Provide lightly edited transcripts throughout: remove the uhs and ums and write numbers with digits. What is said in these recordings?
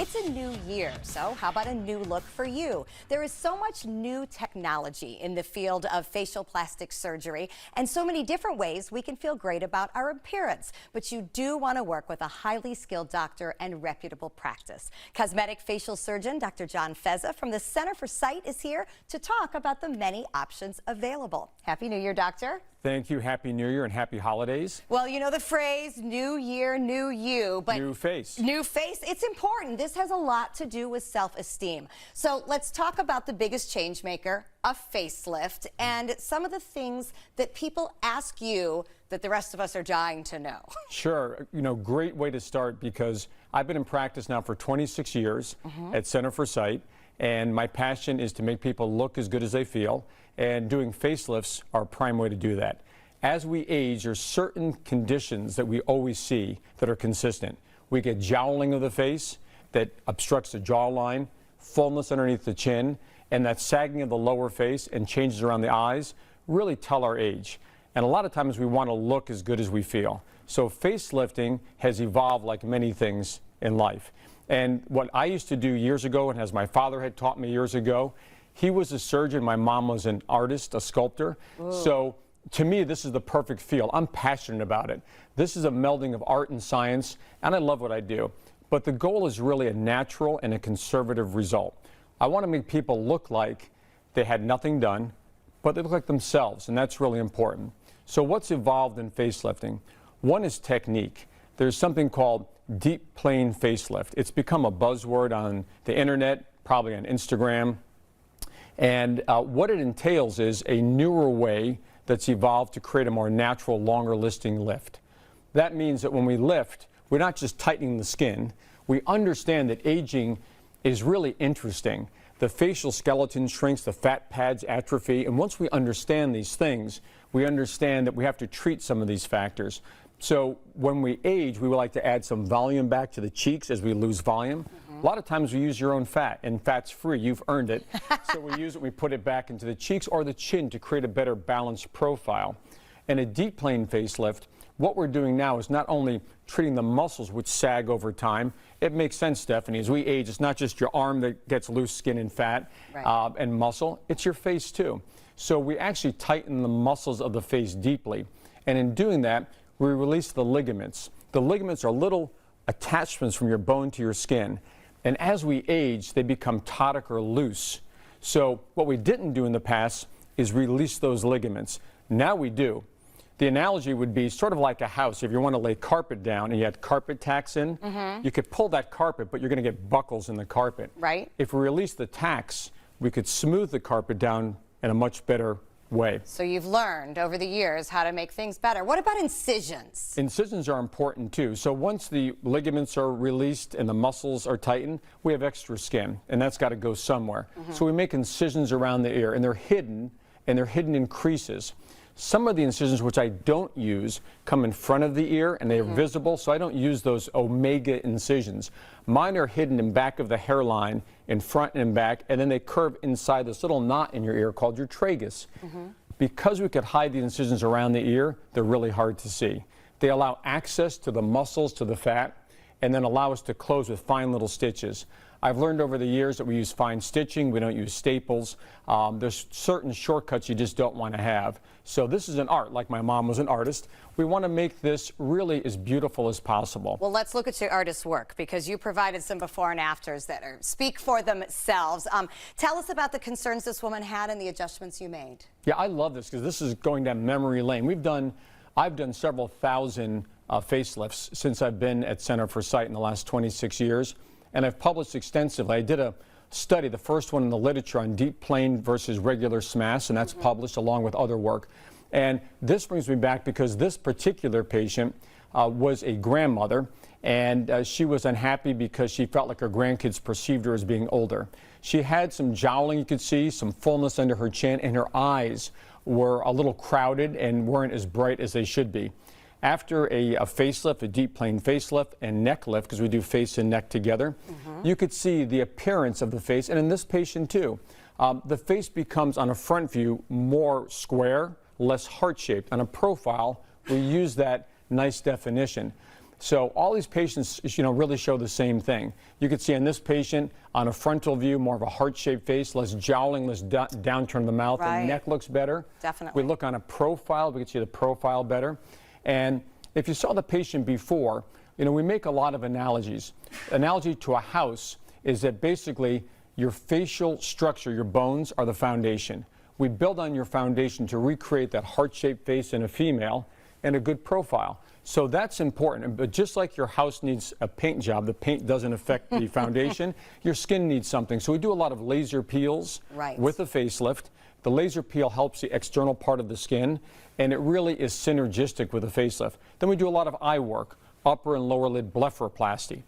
It's a new year, so how about a new look for you? There is so much new technology in the field of facial plastic surgery and so many different ways we can feel great about our appearance. But you do want to work with a highly skilled doctor and reputable practice. Cosmetic facial surgeon Dr. John Fezza from the Center for Sight is here to talk about the many options available. Happy New Year, doctor. Thank you. Happy New Year and happy holidays. Well, you know the phrase, new year, new you, but new face. New face, it's important. This has a lot to do with self-esteem. So let's talk about the biggest change maker, a facelift, and some of the things that people ask you that the rest of us are dying to know. Sure. You know, great way to start because I've been in practice now for 26 years at Center for Sight, and my passion is to make people look as good as they feel, and doing facelifts are a prime way to do that. As we age, there's certain conditions that we always see that are consistent. We get jowling of the face that obstructs the jawline, fullness underneath the chin, and that sagging of the lower face and changes around the eyes really tell our age. And a lot of times we want to look as good as we feel. So facelifting has evolved like many things in life. And what I used to do years ago, and as my father had taught me years ago, he was a surgeon, my mom was an artist, a sculptor. Whoa. So to me, this is the perfect field. I'm passionate about it. This is a melding of art and science, and I love what I do. But the goal is really a natural and a conservative result. I want to make people look like they had nothing done, but they look like themselves, and that's really important. So what's evolved in facelifting? One is technique. There's something called deep plane facelift. It's become a buzzword on the internet, probably on Instagram. And what it entails is a newer way that's evolved to create a more natural, longer lasting lift. That means that when we lift, we're not just tightening the skin. We understand that aging is really interesting. The facial skeleton shrinks, the fat pads atrophy, and once we understand these things, we understand that we have to treat some of these factors. So when we age, we would like to add some volume back to the cheeks as we lose volume. A lot of times we use your own fat, and fat's free. You've earned it. So we use it, we put it back into the cheeks or the chin to create a better balanced profile. And a deep plane facelift, what we're doing now is not only treating the muscles which sag over time. It makes sense, Stephanie. As we age, it's not just your arm that gets loose skin and fat and muscle. It's your face, too. So we actually tighten the muscles of the face deeply. And in doing that, we release the ligaments. The ligaments are little attachments from your bone to your skin. And as we age, they become tautic or loose. So what we didn't do in the past is release those ligaments. Now we do. The analogy would be sort of like a house. If you want to lay carpet down and you had carpet tacks in, you could pull that carpet, but you're going to get buckles in the carpet. Right. If we release the tacks, we could smooth the carpet down in a much better way. So you've learned over the years how to make things better. What about incisions? Incisions are important too. So once the ligaments are released and the muscles are tightened, we have extra skin, and that's got to go somewhere. So we make incisions around the ear, and they're hidden in creases. Some of the incisions, which I don't use, come in front of the ear, and they're visible, so I don't use those omega incisions. Mine are hidden in back of the hairline, in front and in back, and then they curve inside this little knot in your ear called your tragus. Because we could hide the incisions around the ear, they're really hard to see. They allow access to the muscles, to the fat, and then allow us to close with fine little stitches. I've learned over the years that we use fine stitching, we don't use staples. There's certain shortcuts you just don't want to have. So this is an art, like my mom was an artist. We want to make this really as beautiful as possible. Well, let's look at your artist's work, because you provided some before and afters that speak for themselves. Tell us about the concerns this woman had and the adjustments you made. Yeah, I love this because this is going down memory lane. I've done several thousand facelifts since I've been at Center for Sight in the last 26 years. And I've published extensively. I did a study, the first one in the literature, on deep plane versus regular SMAS, and that's published along with other work. And this brings me back because this particular patient was a grandmother, and she was unhappy because she felt like her grandkids perceived her as being older. She had some jowling, you could see, some fullness under her chin, and her eyes were a little crowded and weren't as bright as they should be. After a facelift, a deep plane facelift, and neck lift, because we do face and neck together, you could see the appearance of the face, and in this patient too. The face becomes, on a front view, more square, less heart-shaped. On a profile, we use that nice definition. So all these patients, really show the same thing. You can see on this patient, on a frontal view, more of a heart-shaped face, less jowling, less downturn of the mouth. Right. The neck looks better. Definitely. We look on a profile, we can see the profile better. And if you saw the patient before, we make a lot of analogies. Analogy to a house is that basically your facial structure, your bones, are the foundation. We build on your foundation to recreate that heart-shaped face in a female and a good profile. So that's important. But just like your house needs a paint job, the paint doesn't affect the foundation, your skin needs something. So we do a lot of laser peels with a facelift. The laser peel helps the external part of the skin, and it really is synergistic with a facelift. Then we do a lot of eye work, upper and lower lid blepharoplasty.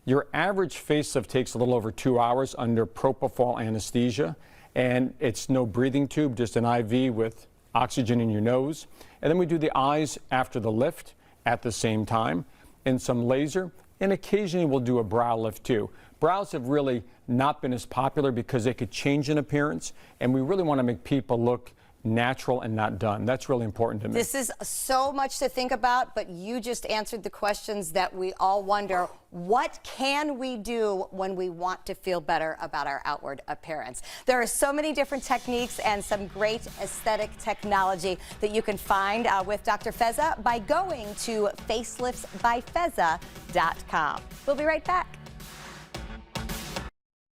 Your average facelift takes a little over 2 hours under propofol anesthesia, and it's no breathing tube, just an IV with oxygen in your nose. And then we do the eyes after the lift at the same time, and some laser, and occasionally we'll do a brow lift too. Brows have really not been as popular because they could change in appearance, and we really want to make people look natural and not done. That's really important to me. This is so much to think about, but you just answered the questions that we all wonder. What can we do when we want to feel better about our outward appearance? There are so many different techniques and some great aesthetic technology that you can find with Dr. Fezza by going to faceliftsbyfezza.com. We'll be right back.